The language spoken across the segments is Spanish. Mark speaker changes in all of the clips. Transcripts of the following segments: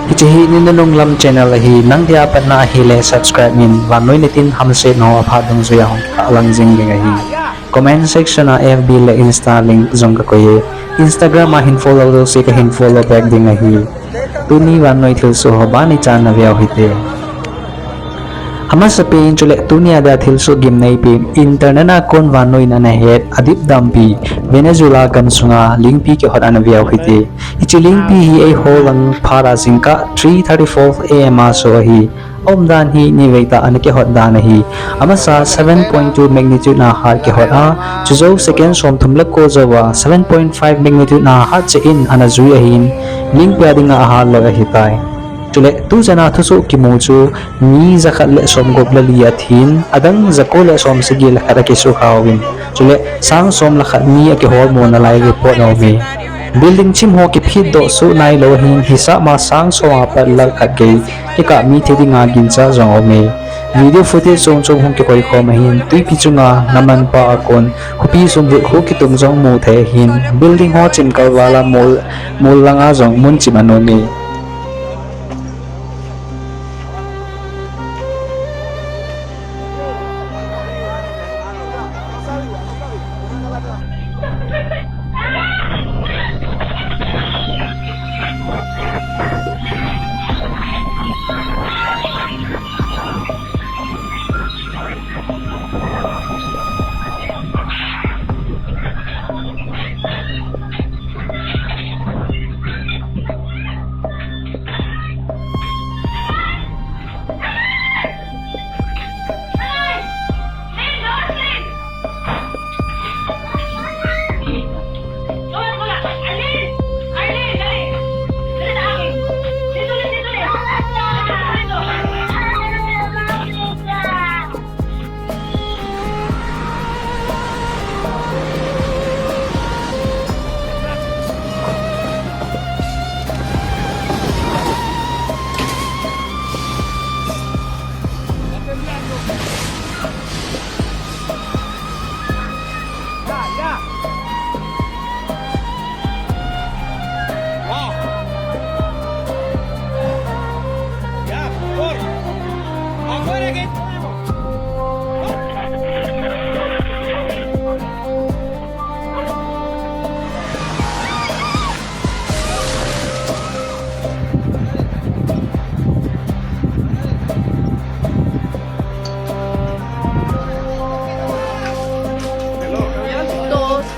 Speaker 1: hiche hi ninunong lam channel hi nang dia pat na hi le subscribe min Vannoi nitin hamsetnaho aphadong zuya hong alang jing linga hi comment section na FB le Insta link jong ka koye Instagram ma hin follow do se ka hin follow back dinga hi tuni Vannoi thil so hoba ni chan na viaw hite Hama sa pin chule tunia da thil so gimnei pi internet na kon Vannoi na het adip dampi Venezuela gamsunga Lingpi ke hot an viaw hite ichi Lingpi hi a holang phara singka 3:34 am so hi omdan hi ni veita an ke hot dan hi amasa 7.2 magnitude na har ke hot a chuzo second som thumlak ko zawa 7.5 magnitude na har che in anazui hin Lingpi adinga ahal lo hitai Chule tu jana thusu kimuchu ni zakat le som gobla liathin adang zakole som sigil khara kisu khawin chule sang som lakhat ni ake hormone na lai report no me building chim ho ki phit do su nai lo hin hisa ma sang so apa lakhat ge ki ka mi thedi nga gincha jong me video footage song song hong ke koi kho ma hin tui pichunga naman pa akon hupi sum bu ho ki tung jong mu the hin building ho chim kal wala mol langa jong mun chimano me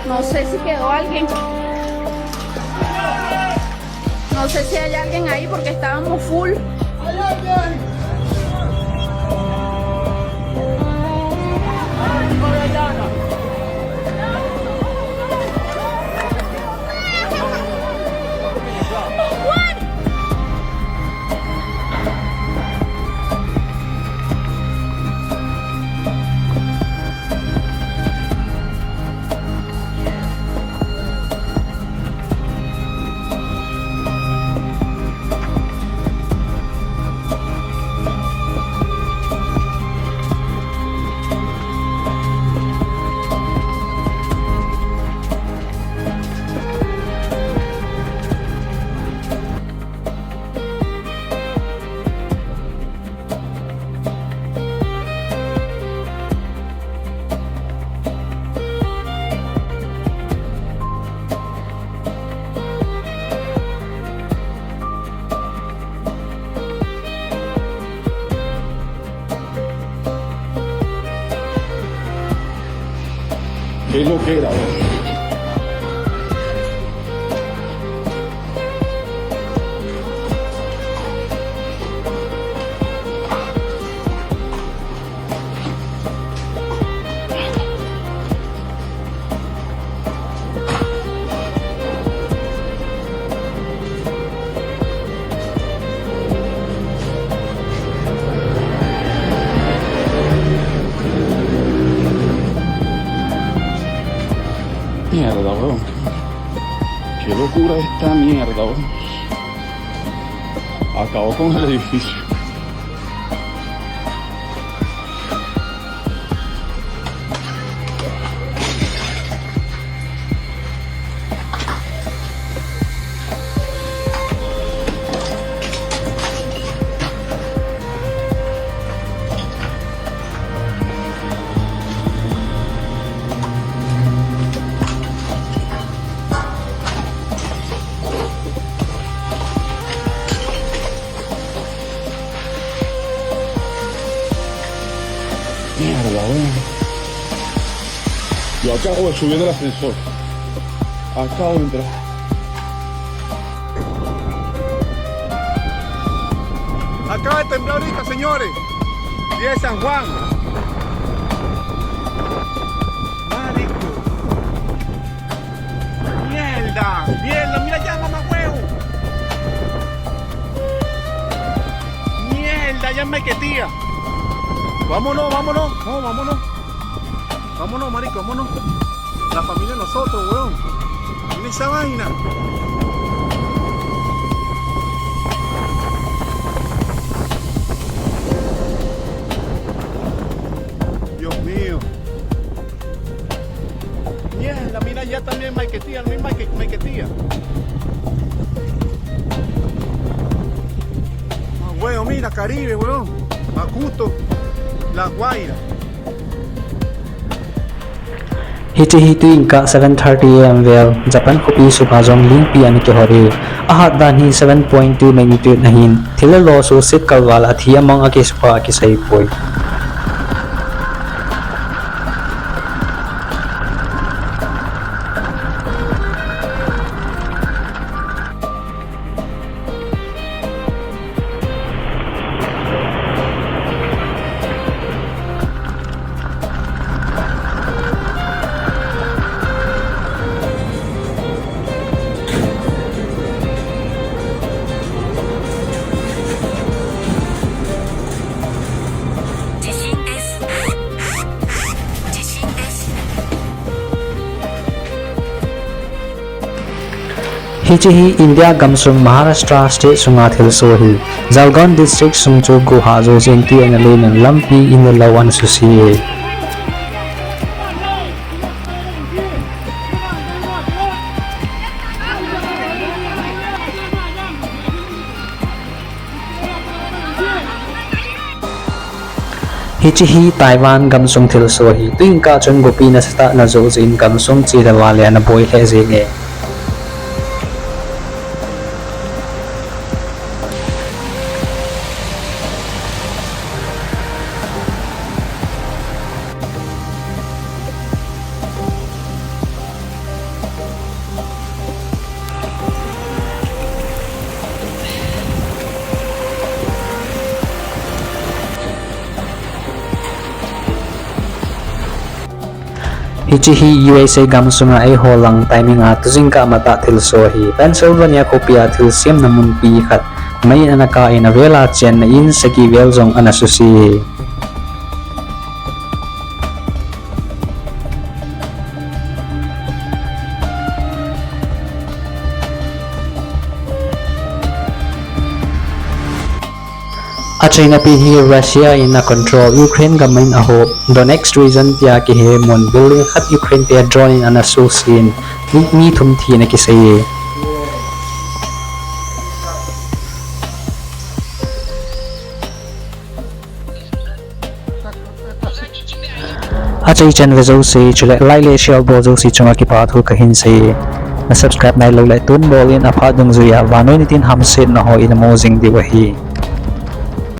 Speaker 2: No sé si quedó alguien. No sé si hay alguien ahí porque estábamos full.
Speaker 3: ¿Qué es lo que era? Mierda, weón. Qué locura esta mierda, weón. Acabó con el edificio. mierda, weón. Yo acabo de subir del ascensor. Acabo de entrar. Acaba de temblar ahorita, señores. Día de San Juan. Marico. Mierda. Mierda, mira ya, mamá huevo. Mierda, ya me quetía. Vámonos, vámonos. No, vámonos. Vámonos, marico, vámonos. La familia de nosotros, weón. Mira esa vaina. Dios mío. Mierda, mira ya también Maiquetía, no hay Maiquetía. Ah, weón, mira, Caribe, weón. Macuto, La Guaira.
Speaker 1: Hiche tuing ka 7:30 am vel Japan kopi supajong Lingpi ani ke hore ahat dan hi 7.2 magnitude na hin thila lo so sit kalwal athi among ake spa ake sai poi hiche hi India gamsung Maharashtra state sunga thil so hi Jalgaon district sungchu guha jo jengti ana le nan Lingpi in the lawan susi hiche hi Taiwan gamsung thil so hi tuing ka chun gopi na sta na zo jin gamsung chi da wale na boy he je nge hiche hi USA gamsunga ai holang timing a tujing ka mata thil so hi Pennsylvania kopia thil siam namun pi khat mai anaka in vela chen na in saki vel jong anasusi China pi hi Russia in a control Ukraine gamin a hope the next reason tia ki he mon building khat Ukraine te drone in ana susin mi thum thi na ki sei achai chen vezo se chule lai le shell bo zo si chunga ki pa thu ka hin sei na subscribe nai lo lai tun bolin a pha dung zuya Vannoi nitin hamsetnaho in amazing di wahi